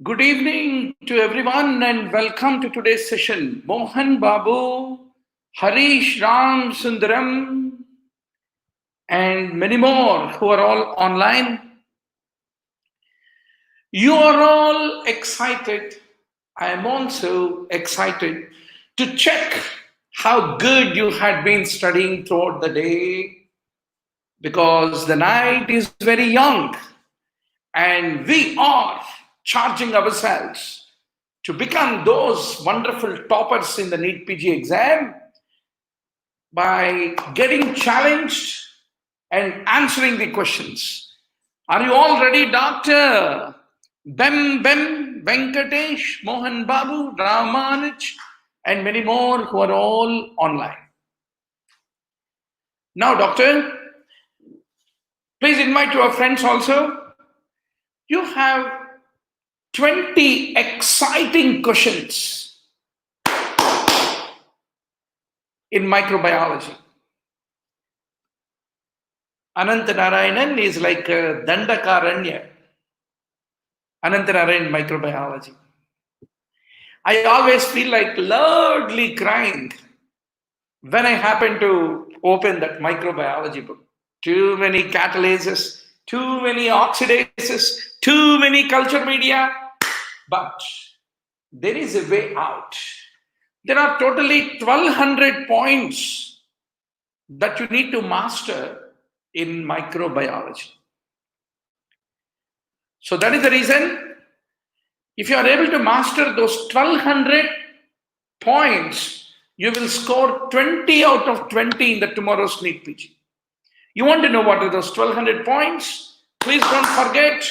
Good evening to everyone and welcome to today's session. Mohan Babu, Harish Ram Sundaram, and many more who are all online. You are all excited. I am also excited to check how good you had been studying throughout the day, because the night is very young and we are charging ourselves to become those wonderful toppers in the NEET PG exam by getting challenged and answering the questions. Are you all ready, Dr. Bem Venkatesh, Mohan Babu, Ramanuj, and many more who are all online? Now, Doctor, please invite your friends also. You have 20 exciting questions in microbiology. Anantanarayanan is like a Dandakaranya. Anantanarayan microbiology. I always feel like loudly crying when I happen to open that microbiology book. Too many catalases, too many oxidases, too many culture media. But there is a way out. There are totally 1200 points that you need to master in microbiology. So that is the reason, if you are able to master those 1200 points, you will score 20 out of 20 in the tomorrow's NEET PG. You want to know what are those 1200 points? Please don't forget,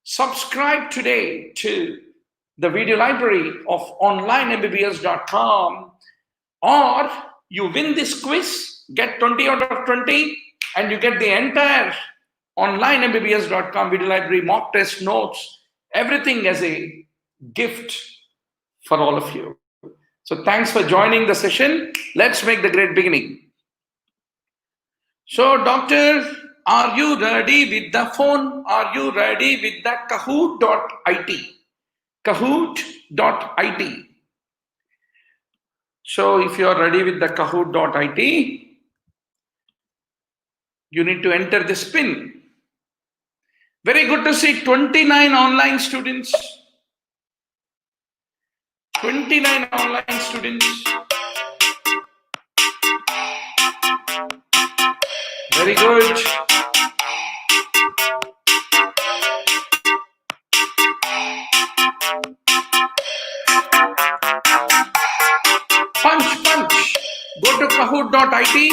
subscribe today to the video library of onlinembbs.com, or you win this quiz, get 20 out of 20, and you get the entire onlinembbs.com video library, mock test notes, everything as a gift for all of you. So thanks for joining the session. Let's make the great beginning. So, Doctor, are you ready with the phone? Are you ready with the Kahoot.it? Kahoot.it. So if you are ready with the Kahoot.it, you need to enter this pin. Very good to see 29 online students. 29 online students. Very good. Punch. Go to Kahoot.it.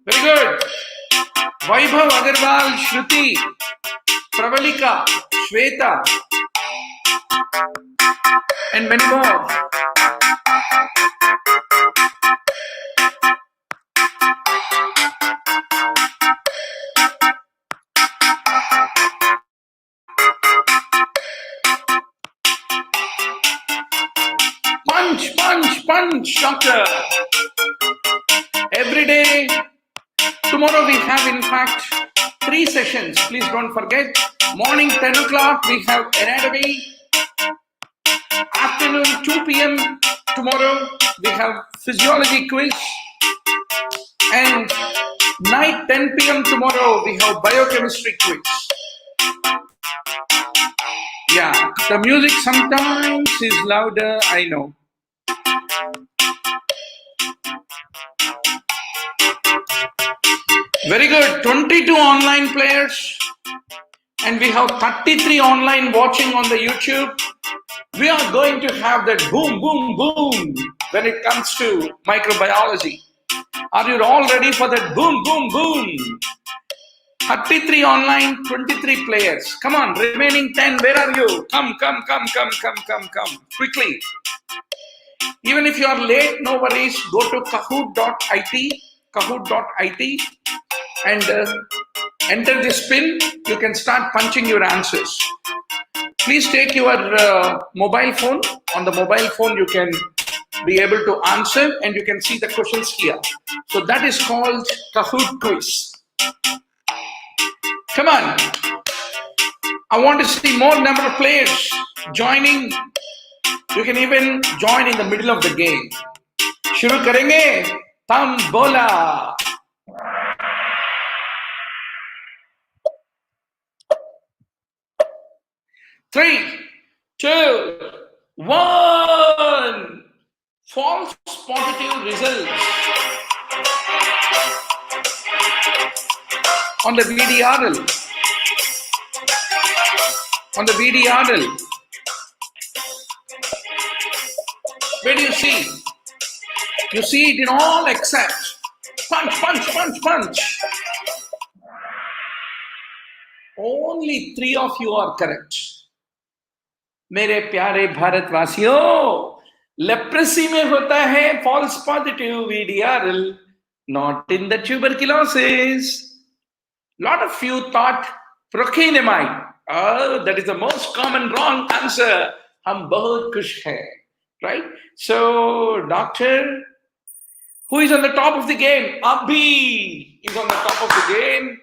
Very good. Vaibhav Agarwal, Shruti, Pravalika, Shweta, and many more. Punch, Doctor. Every day. Tomorrow we have, in fact, 3 sessions. Please don't forget. Morning 10 o'clock we have anatomy. Afternoon 2 p.m. tomorrow we have physiology quiz. And night 10 p.m. tomorrow we have biochemistry quiz. Yeah, the music sometimes is louder, I know. Very good. 22 online players, and we have 33 online watching on the YouTube. We are going to have that boom when it comes to microbiology. Are you all ready for that boom? 33 online, 23 players. Come on, remaining 10, where are you? Come. Quickly. Even if you are late, no worries. Go to Kahoot.it, and enter this pin. You can start punching your answers. Please take your mobile phone. On the mobile phone, you can be able to answer and you can see the questions here. So that is called Kahoot quiz. Come on. I want to see more number of players joining. You can even join in the middle of the game. शुरू करेंगे तम बोला 3, 2, 1. False positive results on the VDRL. On the VDRL. Where do you see? You see it in all except punch, punch, punch, punch. Only 3 of you are correct. मेरे प्यारे भारतवासियों, leprosy में होता है false positive VDRL, not in the tuberculosis. Lot of you thought procrastinamide. Oh, that is the most common wrong answer. हम बहुत खुश हैं, right? So, doctor, who is on the top of the game? Abhi is on the top of the game,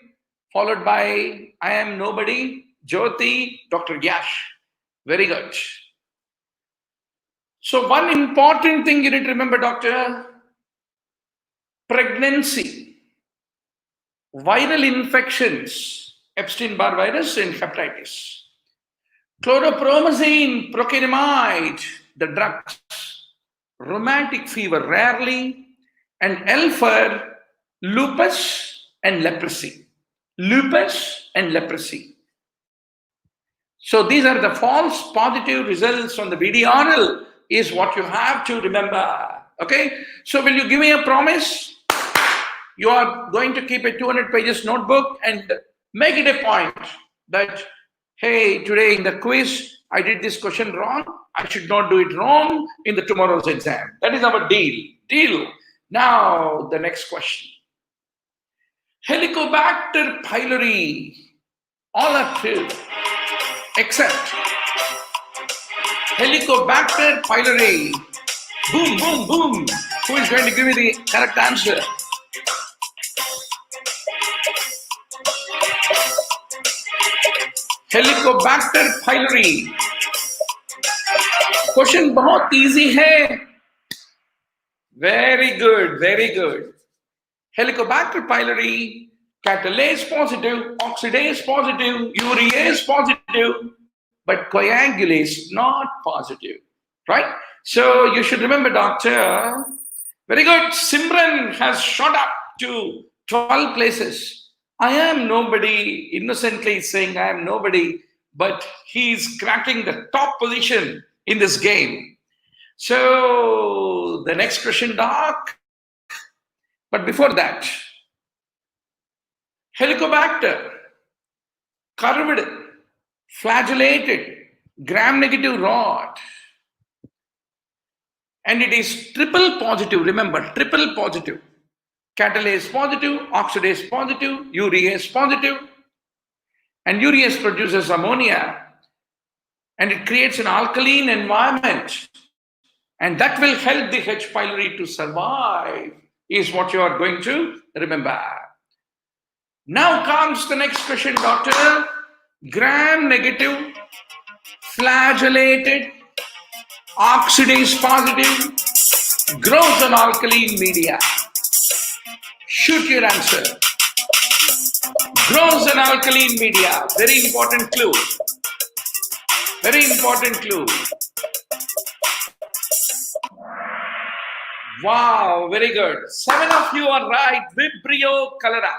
followed by I am nobody, Jyoti, Dr. Yash. Very good. So one important thing you need to remember, doctor, pregnancy, viral infections, Epstein-Barr virus and hepatitis, chloropromazine, procrastinamide, the drugs, rheumatic fever rarely, and L for lupus and leprosy. Lupus and leprosy. So these are the false positive results on the VDRL is what you have to remember. Okay? So will you give me a promise? You are going to keep a 200 pages notebook and make it a point that, hey, today in the quiz, I did this question wrong. I should not do it wrong in the tomorrow's exam. That is our deal. Now, the next question. Helicobacter pylori, all are true, except Helicobacter pylori. Boom, boom, boom. Who is going to give me the correct answer? Helicobacter pylori. Question बहुत easy है. Very good, very good. Helicobacter pylori, catalase positive, oxidase positive, urease positive, but coagulase not positive, right? So you should remember, doctor. Very good. Simran has shot up to 12 places. I am nobody, innocently saying I am nobody, but he's cracking the top position in this game. So the next question, doc. But before that, Helicobacter, curved, flagellated, gram-negative rod. And it is triple positive, remember, triple positive. Catalase positive, oxidase positive, urease positive. And urease produces ammonia. And it creates an alkaline environment. And that will help the H. pylori to survive, is what you are going to remember. Now comes the next question, doctor. Gram-negative, flagellated, oxidase positive, grows on alkaline media. Shoot your answer. Grows on alkaline media. Very important clue. Very important clue. Wow, very good. 7 of you are right. Vibrio cholera.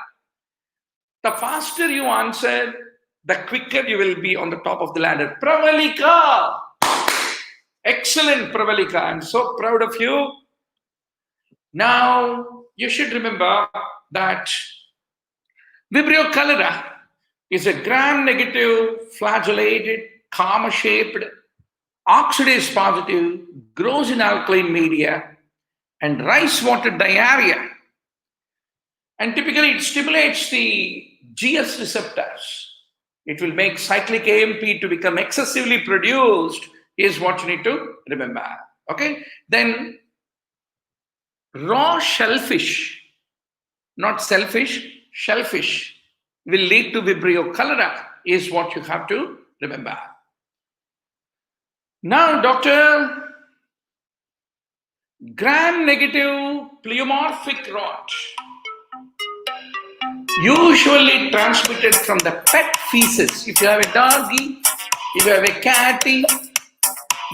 The faster you answer, the quicker you will be on the top of the ladder. Pravalika. Excellent, Pravalika. I'm so proud of you. Now, you should remember that Vibrio cholera is a gram-negative, flagellated, comma-shaped, oxidase positive, grows in alkaline media, and rice water diarrhea. And typically it stimulates the GS receptors. It will make cyclic AMP to become excessively produced, is what you need to remember. Okay? Then raw shellfish, not selfish, shellfish, will lead to Vibrio cholera. is what you have to remember. Now, doctor, gram-negative pleomorphic rod, usually transmitted from the pet feces. If you have a doggy, if you have a catty,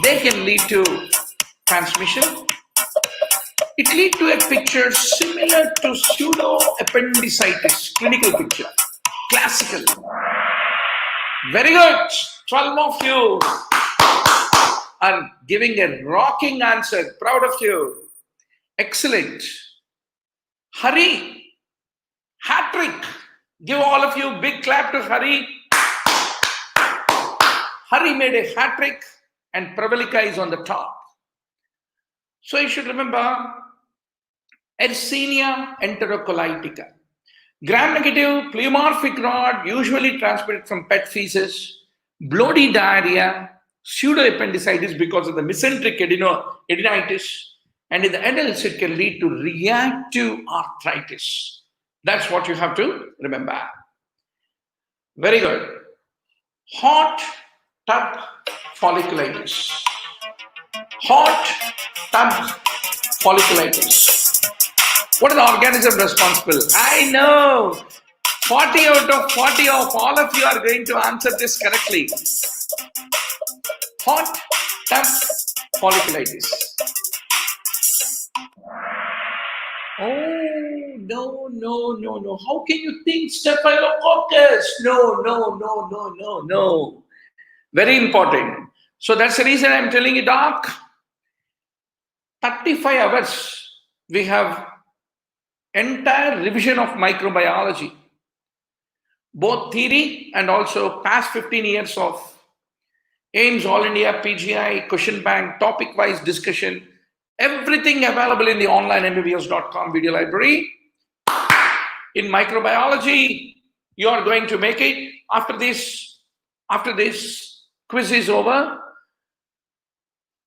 they can lead to transmission. It leads to a picture similar to pseudoappendicitis, clinical picture, classical. Very good. 12 of you are giving a rocking answer. Proud of you. Excellent. Hari, hat trick. Give all of you a big clap to Hari. Hari made a hat trick and Pravalica is on the top. So you should remember Yersinia enterocolitica. Gram-negative pleomorphic rod, usually transmitted from pet feces, bloody diarrhea, pseudoappendicitis because of the mesenteric adenitis, and in the adults it can lead to reactive arthritis. That's what you have to remember. Very good. Hot tub folliculitis. Hot tub folliculitis. What are the organisms responsible? I know 40 out of 40 of all of you are going to answer this correctly. Hot tub folliculitis. Oh, no. How can you think staphylococcus? No. Very important. So that's the reason I'm telling you, doc. 35 hours we have entire revision of microbiology, both theory and also past 15 years of AIMS All India PGI question bank, topic wise discussion, everything available in the online mbbs.com video library. In microbiology, you are going to make it. After this quiz is over,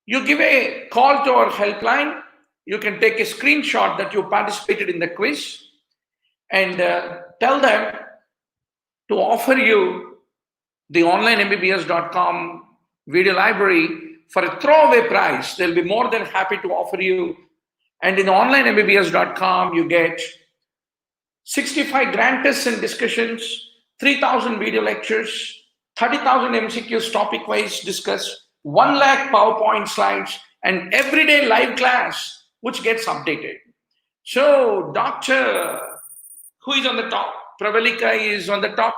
you give a call to our helpline. You can take a screenshot that you participated in the quiz and tell them to offer you the online mbbs.com video library for a throwaway price. They'll be more than happy to offer you. And in online mbbs.com, you get 65 grant tests and discussions, 3,000 video lectures, 30,000 MCQs topic-wise discussed, 1 lakh PowerPoint slides, and everyday live class which gets updated. So, doctor, who is on the top? Pravalika is on the top.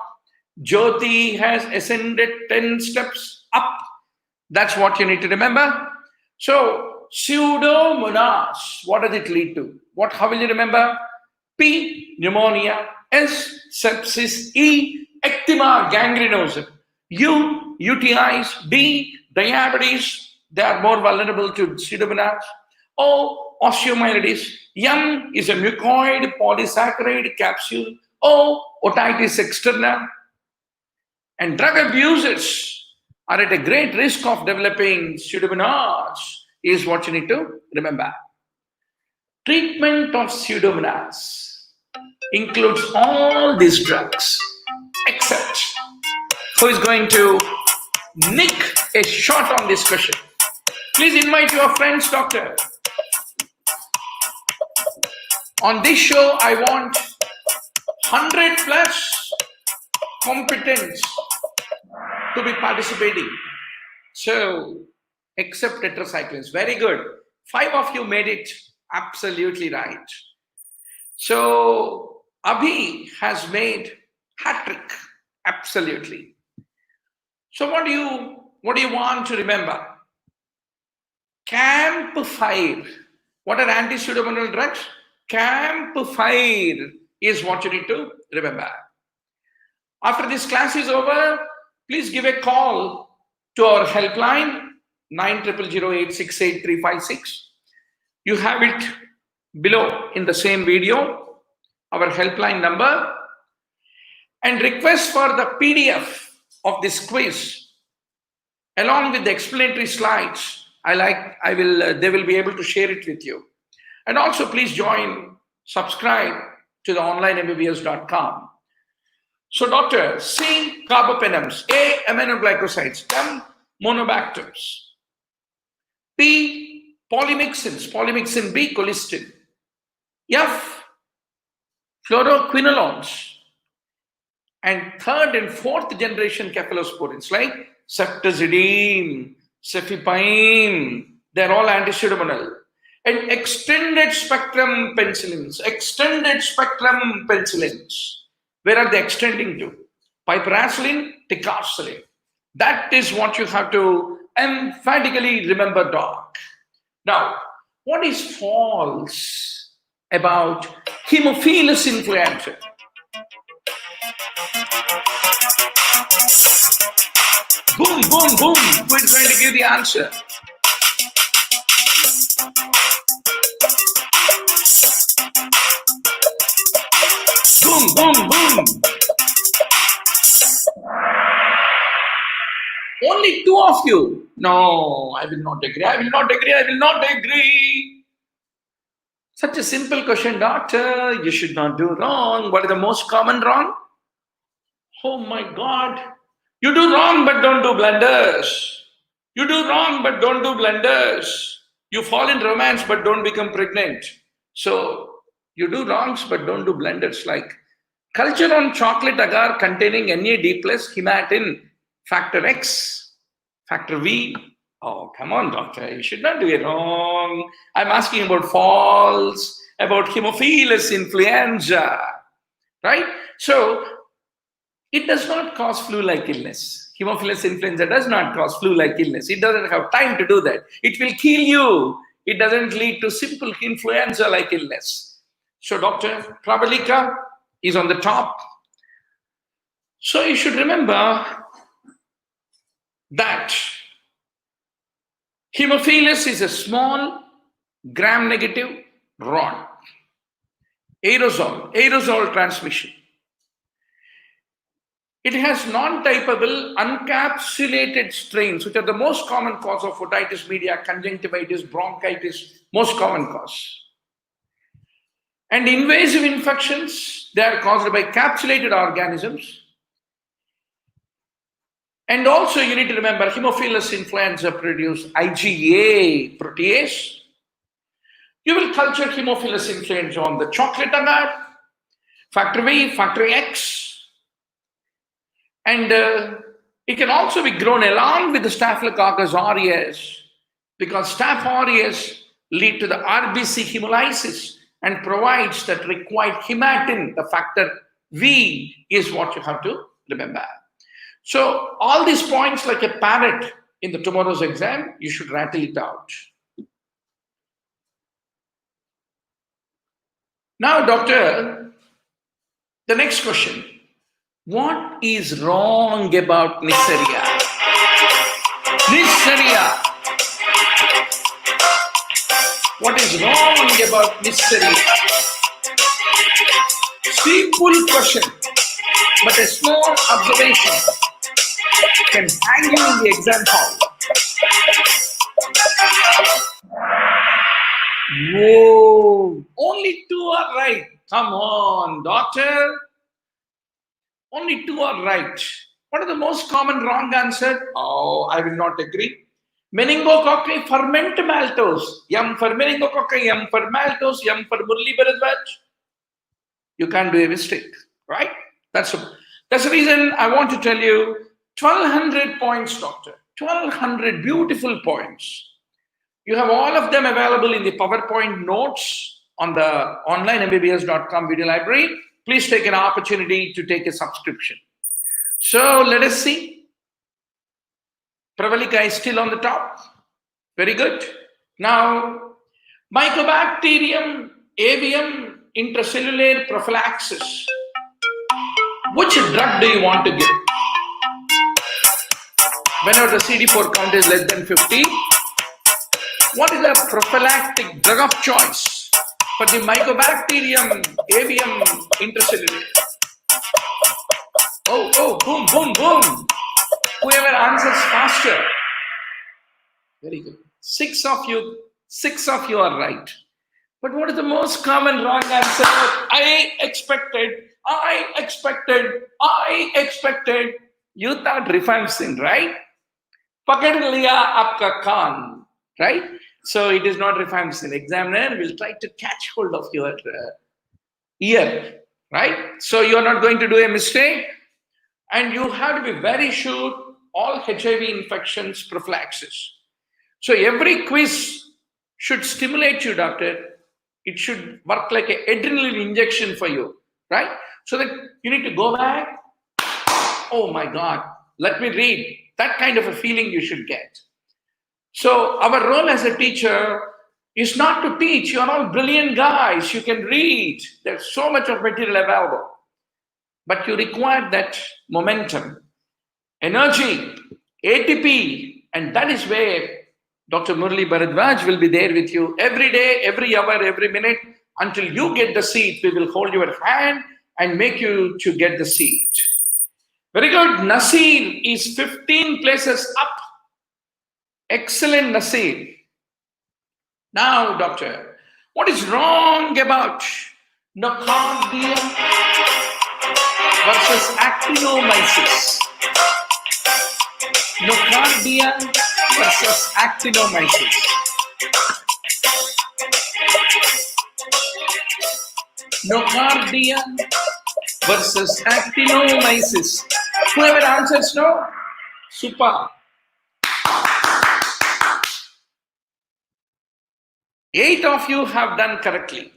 Jyoti has ascended 10 steps up. That's what you need to remember. So, Pseudomonas, what does it lead to? How will you remember? P, pneumonia. S, sepsis. E, ecthyma gangrenosum. U, UTIs. D, diabetes. They are more vulnerable to Pseudomonas. O, osteomyelitis. M is a mucoid polysaccharide capsule. O, otitis externa. And drug abusers are at a great risk of developing Pseudomonas is what you need to remember. Treatment of Pseudomonas includes all these drugs except who is going to nick a shot on this question. Please invite your friends, doctor. On this show, I want 100 plus competents to be participating. So, except tetracyclines. Very good. 5 of you made it absolutely right. So, Abhi has made hat trick. Absolutely. So, what do you want to remember? Campfire. What are anti-pseudomonal drugs? Campfire is what you need to remember. After this class is over, please give a call to our helpline 900868 You have it below in the same video, our helpline number, and request for the PDF of this quiz along with the explanatory slides. They will be able to share it with you. And also please subscribe to the online mbbs.com. So, doctor, C, carbapenems, A, aminoglycosides, M, monobacters, P, polymyxin B, colistin, F, fluoroquinolones, and third and fourth generation cephalosporins like ceftazidime, cefepime, they're all antipseudomonal. And extended spectrum penicillins. Where are they extending to? Piperacillin, ticarcillin. That is what you have to emphatically remember, doc. Now, what is false about Haemophilus influenza? Boom, boom, boom. Who is going to give the answer? Boom, boom, boom. Only two of you. No, I will not agree. I will not agree. I will not agree. Such a simple question, doctor. You should not do wrong. What is the most common wrong? Oh my God. You do wrong, but don't do blunders. You do wrong, but don't do blunders. You fall in romance, but don't become pregnant. So, you do wrongs, but don't do blunders like culture on chocolate agar containing NAD plus hematin, factor X, factor V. Oh, come on, doctor. You should not do it wrong. I'm asking about false, about Haemophilus influenza, right? So, it does not cause flu-like illness. Haemophilus influenza does not cause flu-like illness. It doesn't have time to do that. It will kill you. It doesn't lead to simple influenza-like illness. So, Dr. Pravalika is on the top. So, you should remember that Haemophilus is a small gram-negative rod. Aerosol transmission. It has non-typable uncapsulated strains, which are the most common cause of otitis media, conjunctivitis, bronchitis, most common cause. And invasive infections, they are caused by capsulated organisms. And also you need to remember, Haemophilus influenza produce IgA protease. You will culture Haemophilus influenza on the chocolate agar, factor V, factor X. And it can also be grown along with the Staphylococcus aureus because Staph aureus lead to the RBC hemolysis and provides that required hematin. The factor V is what you have to remember. So all these points like a parrot in the tomorrow's exam, you should rattle it out. Now, doctor, the next question. What is wrong about Neisseria? Neisseria. What is wrong about Neisseria? Simple question, but a small observation can hang you in the exam hall. Whoa, only two are right. Come on, doctor. Only two are right. What are the most common wrong answer? Oh, I will not agree. Meningococci ferment maltose. M for meningococci, M for maltose, M for Murli Bharadwaj. You can't do a mistake, right? That's the reason I want to tell you 1200 points, doctor. 1200 beautiful points. You have all of them available in the PowerPoint notes on the onlineMBBS.com video library. Please take an opportunity to take a subscription. So let us see. Pravalika is still on the top. Very good. Now, Mycobacterium avium intracellular prophylaxis. Which drug do you want to give? Whenever the CD4 count is less than 50, what is the prophylactic drug of choice for the Mycobacterium avium intracellular? Oh, boom, boom, boom. Whoever answers faster. Very good. Six of you are right. But what is the most common wrong answer? I expected I expected. You thought rifampicin, right? Pakad liya aapka kaan, right? So it is not rifampicin. Examiner will try to catch hold of your ear, right? So you are not going to do a mistake, and you have to be very sure all HIV infections prophylaxis. So every quiz should stimulate you, doctor. It should work like an adrenaline injection for you, right? So that you need to go back. Oh my God, let me read. That kind of a feeling you should get. So our role as a teacher is not to teach. You're all brilliant guys. You can read. There's so much of material available. But you require that momentum, energy, ATP, and that is where Dr. Murali Bharadwaj will be there with you every day, every hour, every minute. Until you get the seat, we will hold your hand and make you to get the seat. Very good. Nasir is 15 places up. Excellent, Nasir. Now, doctor, what is wrong about nocardia versus actinomyces? Nocardia versus actinomyces. Nocardia versus actinomyces. Whoever answers no, super. 8 of you have done correctly.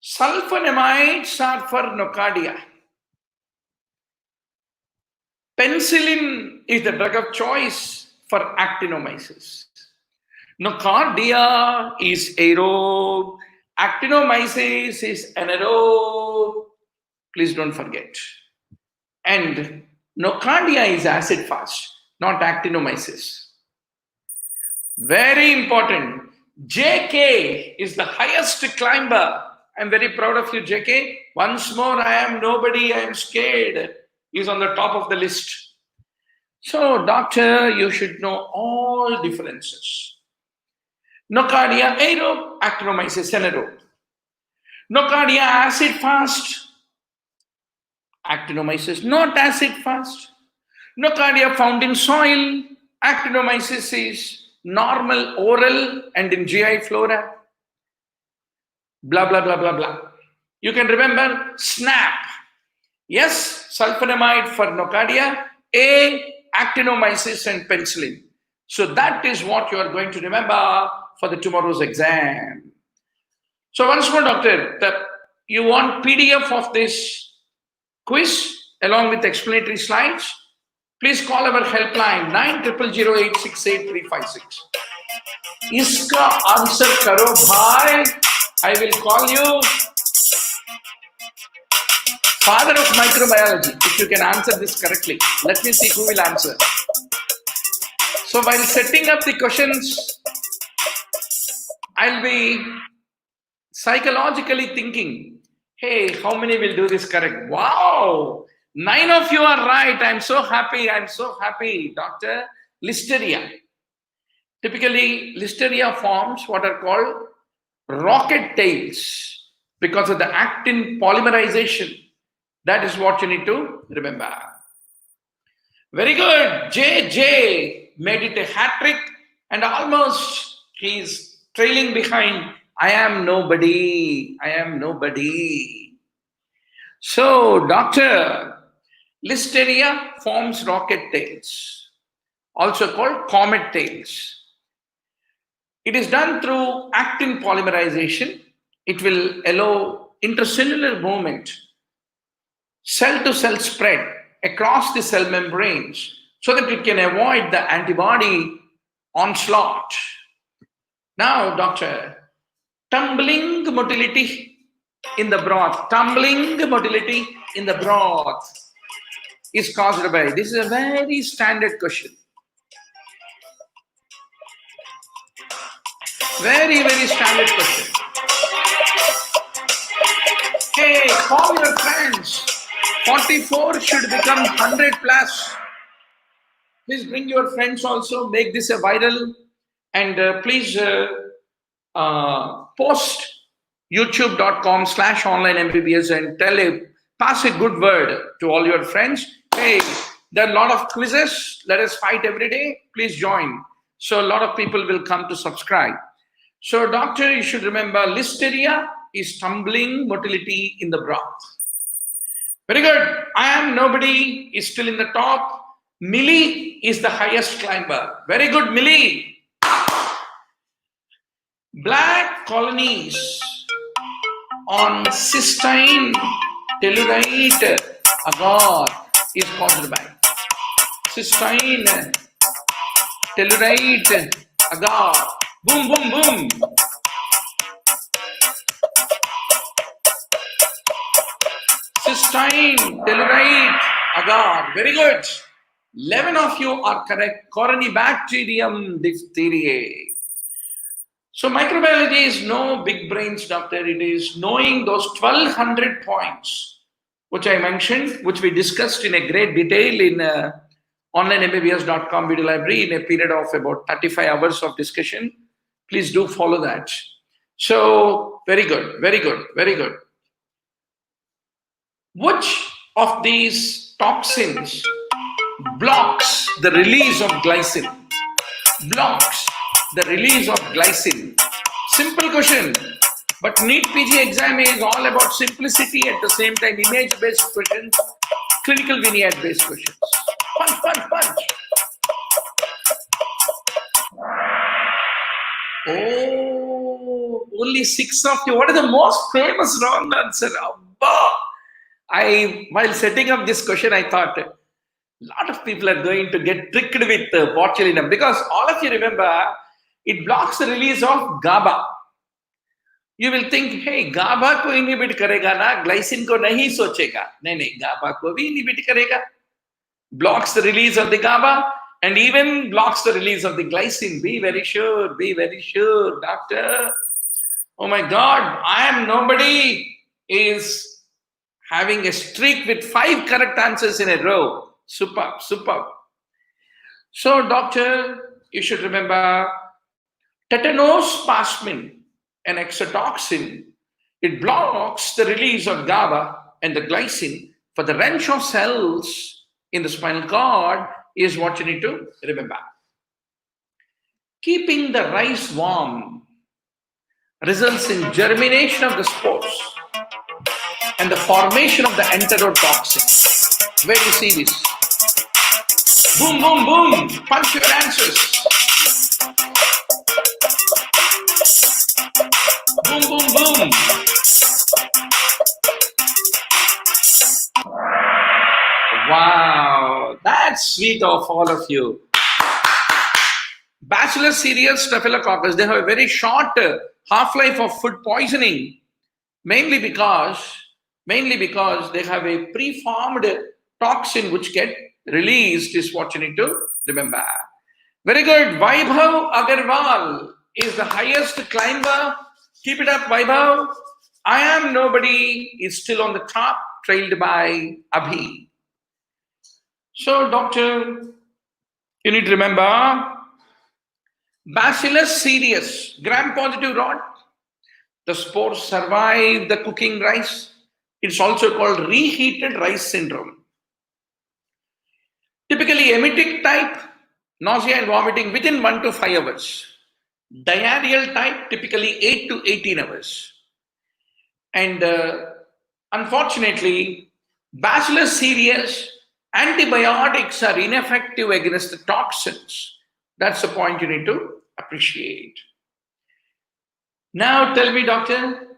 Sulfonamides are for nocardia. Penicillin is the drug of choice for actinomyces. Nocardia is aerobe. Actinomyces is anaerobe. Please don't forget. And nocardia is acid fast, not actinomyces. Very important. JK is the highest climber. I'm very proud of you, JK. Once more, I am nobody, I am scared. Is on the top of the list. So, doctor, you should know all differences. Nocardia aerobe, actinomyces anaerobe. Nocardia acid fast, actinomyces not acid fast. Nocardia found in soil, actinomyces is normal oral and in GI flora. Blah, blah, blah, blah, blah. You can remember SNAP. Yes, sulfonamide for nocardia, A, actinomyces and penicillin. So that is what you are going to remember for the tomorrow's exam. So once more, doctor, you want PDF of this quiz along with explanatory slides? Please call our helpline 90086836. Iska answer karo bhai. I will call you father of microbiology if you can answer this correctly. Let me see who will answer. So while setting up the questions, I'll be psychologically thinking, hey, how many will do this correct? Wow, 9 of you are right. I'm so happy. Doctor. Listeria. Typically, Listeria forms what are called rocket tails because of the actin polymerization. That is what you need to remember. Very good. JJ made it a hat trick and almost he's trailing behind. I am nobody. So, doctor, Listeria forms rocket tails, also called comet tails. It is done through actin polymerization. It will allow intracellular movement, cell-to-cell spread across the cell membranes so that it can avoid the antibody onslaught. Now, doctor, tumbling motility in the broth. Tumbling motility in the broth is caused by, this is a very standard question. Very, very standard question. Hey, call your friends. 44 should become 100 plus. Please bring your friends also. Make this a viral. And please post youtube.com/online MBBS and tell Pass a good word to all your friends. Hey, there are a lot of quizzes. Let us fight every day. Please join. So a lot of people will come to subscribe. So doctor, you should remember Listeria is tumbling motility in the broth. Very good. I am nobody is still in the top. Millie is the highest climber. Very good, Millie. Black colonies on cystine tellurite agar is caused by cystine tellurite agar. Boom, boom, boom. Cystine tellurite agar. Very good. 11 of you are correct. Corynebacterium diphtheriae. So microbiology is no big brains, doctor. It is knowing those 1200 points, which I mentioned, which we discussed in a great detail in onlinemmbbs.com video library in a period of about 35 hours of discussion. Please do follow that. So very good, very good, very good. Which of these toxins blocks the release of glycine? Blocks the release of glycine. Simple question. But NEET PG exam is all about simplicity, at the same time image-based questions, clinical vignette-based questions. Punch, punch, punch. Oh, only 6 of you. What is the most famous wrong answer? While setting up this question, I thought a lot of people are going to get tricked with botulinum, because all of you remember it blocks the release of GABA. You will think, hey, GABA को inhibit करेगा ना, glycine को नहीं सोचेगा. नहीं, GABA को भी inhibit करेगा. Blocks the release of the GABA and even blocks the release of the glycine. Be very sure, doctor. Oh my God, I am nobody is having a streak with 5 correct answers in a row. Superb, superb. So, doctor, you should remember tetanospasmin, an exotoxin. It blocks the release of GABA and the glycine for the wrench of cells in the spinal cord is what you need to remember. Keeping the rice warm results in germination of the spores and the formation of the enterotoxin. Where do you see this? Boom, boom, boom. Punch your answers. Boom, boom, boom. Wow, that's sweet of all of you. Bacillus cereus staphylococcus, they have a very short half-life of food poisoning, mainly because they have a preformed toxin which get released, is what you need to remember. Very good. Vaibhav Agarwal is the highest climber. Keep it up, Vaibhav. I am nobody is still on the top, trailed by Abhi. So, doctor, you need to remember Bacillus cereus, gram-positive rod. The spores survive the cooking rice. It's also called reheated rice syndrome. Typically emetic type, nausea and vomiting within 1 to 5 hours. Diarrheal type, typically 8 to 18 hours. And unfortunately, Bacillus cereus, antibiotics are ineffective against the toxins. That's the point you need to appreciate. Now tell me, doctor,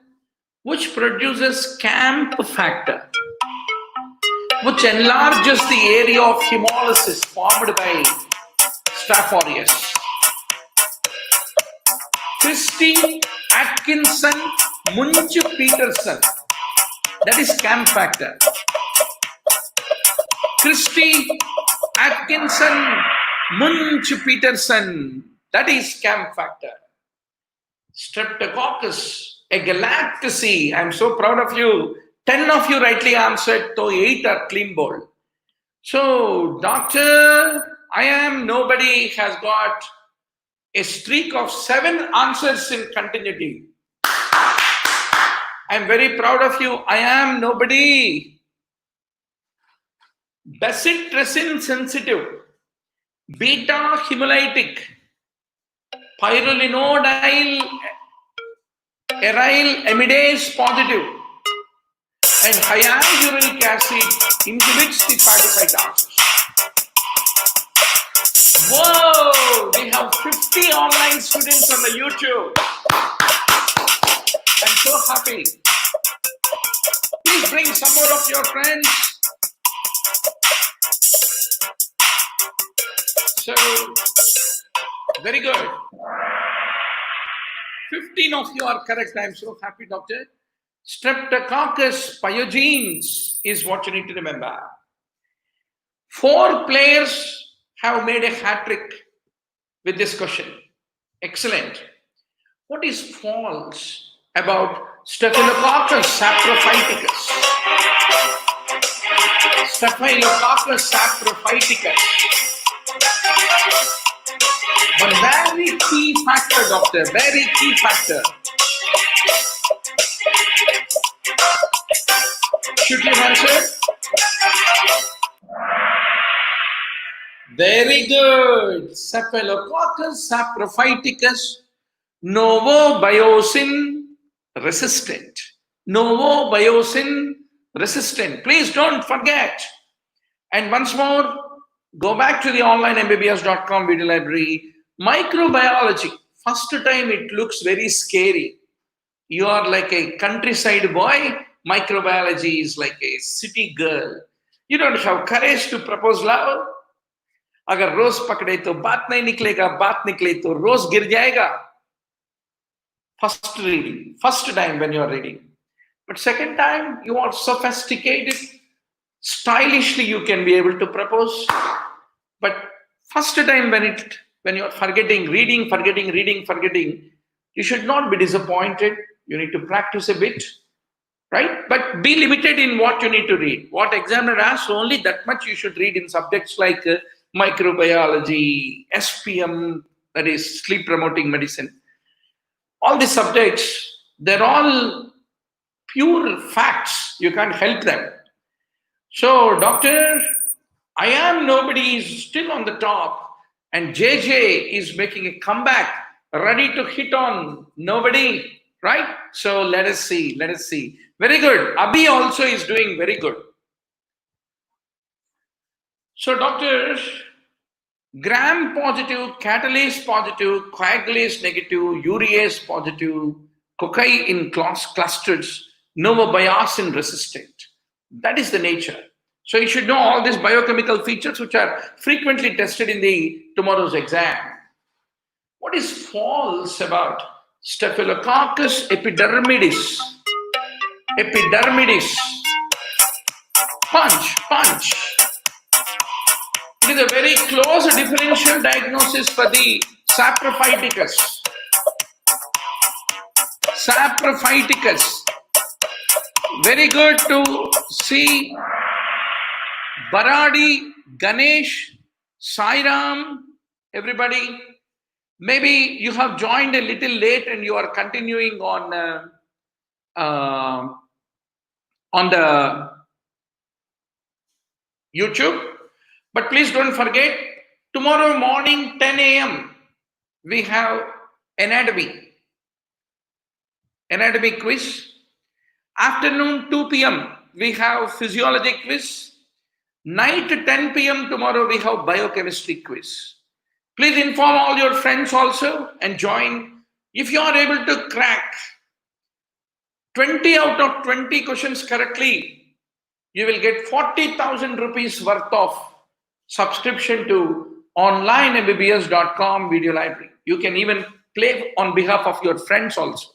which produces CAMP factor, which enlarges the area of hemolysis formed by Staph aureus? Christie, Atkinson, Munch, Peterson. That is CAMP factor. Christie, Atkinson, Munch, Peterson. That is CAMP factor. Streptococcus, agalactiaceae. I'm so proud of you. 10 of you rightly answered, so 8 are clean bold. So, doctor, I am nobody has got a streak of 7 answers in continuity. I'm very proud of you. I am nobody bacitracin sensitive, beta hemolytic, pyrrolinodyl aryl amidase positive, and hyaluronic acid inhibits the phagocytosis. Whoa! We have 50 online students on the YouTube. I'm so happy. Please bring some more of your friends. So, very good. 15 of you are correct. I'm so happy, doctor. Streptococcus pyogenes is what you need to remember. 4 players have made a hat trick with this question. Excellent. What is false about Staphylococcus saprophyticus? Staphylococcus saprophyticus. But very key factor, doctor, very key factor. Should you answer? Very good. Staphylococcus saprophyticus, novobiocin resistant. Novobiocin resistant. Please don't forget. And once more, go back to the online mbbs.com video library. Microbiology. First time it looks very scary. You are like a countryside boy. Microbiology is like a city girl. You don't have courage to propose love. अगर रोज पकड़े तो बात नहीं निकलेगा, बात निकले तो रोज गिर जाएगा. First reading, first time when you are reading. But second time, you are sophisticated, stylishly you can be able to propose. But first time when you are forgetting, reading, forgetting, you should not be disappointed. You need to practice a bit, right? But be limited in what you need to read. What examiner asks, only that much you should read in subjects like microbiology, SPM, that is sleep promoting medicine. All these subjects, they're all pure facts. You can't help them. So, doctor, I am nobody is still on the top, and JJ is making a comeback, ready to hit on nobody, right? So let us see. Very good. Abhi also is doing very good. So, doctor, gram positive, catalase positive, coagulase negative, urease positive, cocaine clusters, novobiocin resistant. That is the nature. So you should know all these biochemical features which are frequently tested in the tomorrow's exam. What is false about Staphylococcus epidermidis? Epidermidis. Punch. It is a very close differential diagnosis for the saprophyticus. Saprophyticus. Very good to see Baradi, Ganesh, Sairam, everybody. Maybe you have joined a little late and you are continuing on the YouTube. But please don't forget, tomorrow morning 10 a.m. we have anatomy quiz. Afternoon 2 p.m. we have physiology quiz. Night 10 p.m. tomorrow we have biochemistry quiz. Please inform all your friends also and join. If you are able to crack 20 out of 20 questions correctly, you will get 40,000 rupees worth of subscription to online mbbs.com video library. You can even play on behalf of your friends also.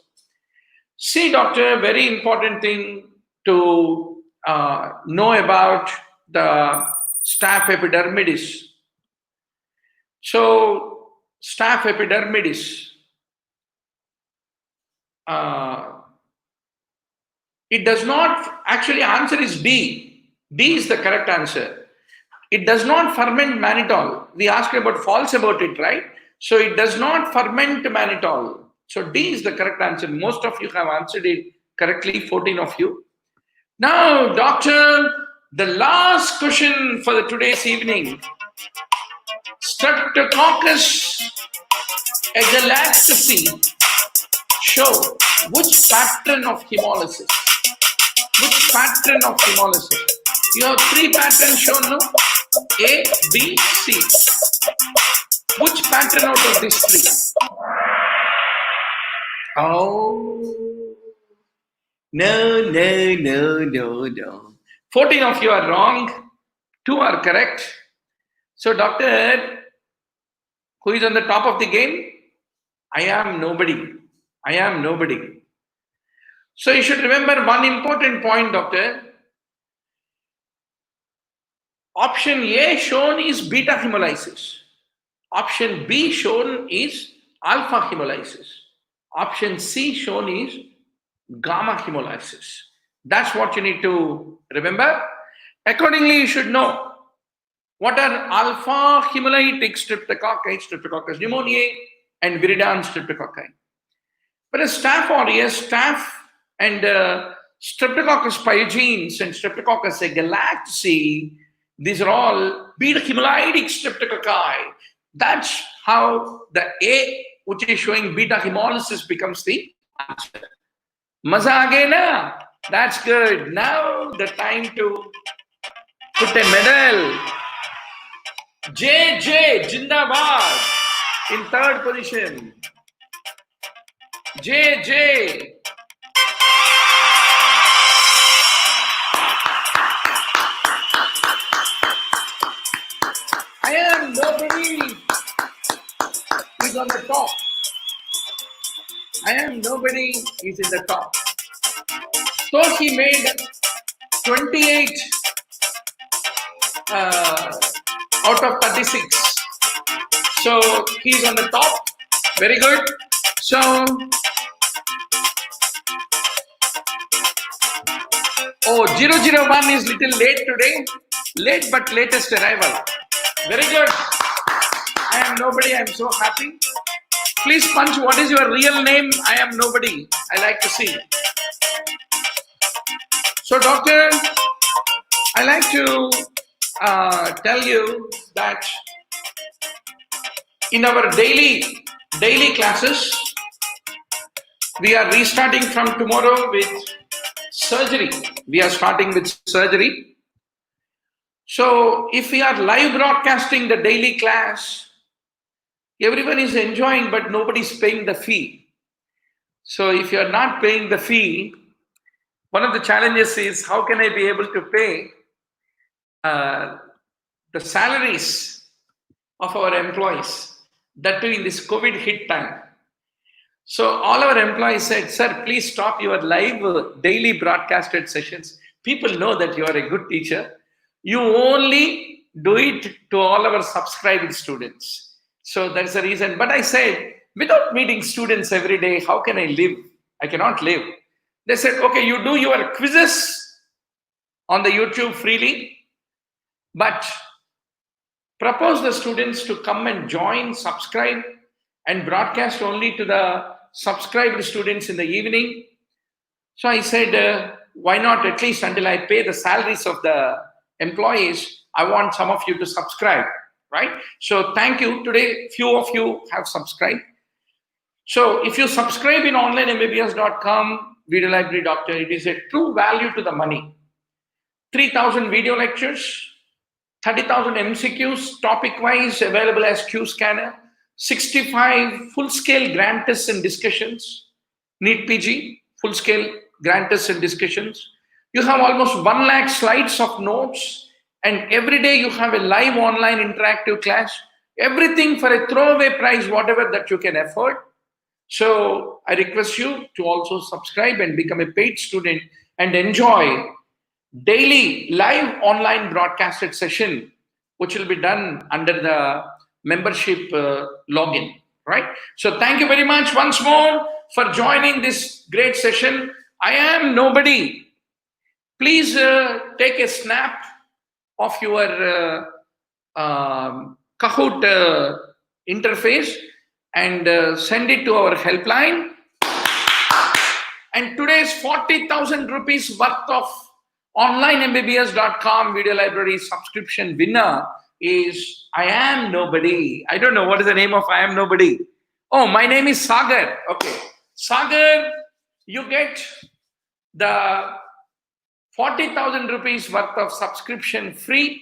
See, doctor, very important thing to know about the staph epidermidis. So, staph epidermidis, it does not, actually answer is D. D is the correct answer. It does not ferment mannitol. We asked about false about it, right? So it does not ferment mannitol. So D is the correct answer. Most of you have answered it correctly, 14 of you. Now, doctor, The last question for the today's evening. Streptococcus agalactiae show which pattern of hemolysis? Which pattern of hemolysis? You have three patterns shown, no? A, B, C. Which pattern out of these three? Oh, no. 14 of you are wrong. 2 are correct. So, doctor, who is on the top of the game? I am nobody. So, you should remember one important point, doctor. Option A shown is beta hemolysis. Option B shown is alpha hemolysis. Option C shown is gamma hemolysis. That's what you need to remember. Accordingly, you should know what are alpha hemolytic streptococci, Streptococcus pneumoniae, and viridian streptococci. But staph aureus, staph, and Streptococcus pyogenes and Streptococcus agalactiae, these are all beta hemolytic streptococci. That's how the A, which is showing beta hemolysis, becomes the answer. Maza aage na? That's good. Now the time to put a medal. JJ Jindabad in third position. JJ. I am nobody is on the top. I am nobody is in the top. So he made 28 out of 36. So he's on the top. Very good. So oh, 001 is little late today. Late but latest arrival. Very good. I am nobody. I am so happy. Please punch what is your real name. I am nobody. I like to see. So doctor, I like to tell you that in our daily classes, we are restarting from tomorrow with surgery. We are starting with surgery. So if we are live broadcasting the daily class, everyone is enjoying, but nobody is paying the fee. So if you are not paying the fee, one of the challenges is how can I be able to pay the salaries of our employees, that too in this COVID hit time. So all our employees said, sir, please stop your live daily broadcasted sessions. People know that you are a good teacher. You only do it to all our subscribed students. So that's the reason. But I said, without meeting students every day, how can I live? I cannot live. They said, okay, you do your quizzes on the YouTube freely, but propose the students to come and join, subscribe, and broadcast only to the subscribed students in the evening. So I said, why not at least until I pay the salaries of the employees, I want some of you to subscribe, right? So thank you. Today, few of you have subscribed. So if you subscribe in onlinemmbbs.com, Video Library Doctor, it is a true value to the money. 3,000 video lectures, 30,000 MCQs, topic-wise, available as Q scanner, 65 full-scale grant tests and discussions, NEET PG, full-scale grant tests and discussions. You have almost 1 lakh slides of notes, and every day you have a live online interactive class, everything for a throwaway price, whatever that you can afford. So I request you to also subscribe and become a paid student and enjoy daily live online broadcasted session, which will be done under the membership login, right? So thank you very much once more for joining this great session. I am nobody. Please take a snap of your Kahoot interface and send it to our helpline. And today's 40,000 rupees worth of OnlineMBBS.com video library subscription winner is I Am Nobody. I don't know what is the name of I Am Nobody. Oh, my name is Sagar. Okay. Sagar, you get the 40,000 rupees worth of subscription free.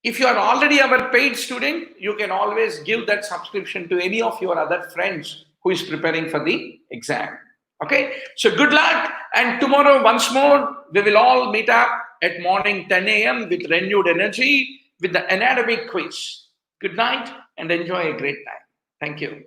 If you are already our paid student, you can always give that subscription to any of your other friends who is preparing for the exam. Okay, so good luck. And tomorrow, once more, we will all meet up at morning 10 a.m. with renewed energy with the anatomy quiz. Good night and enjoy a great time. Thank you.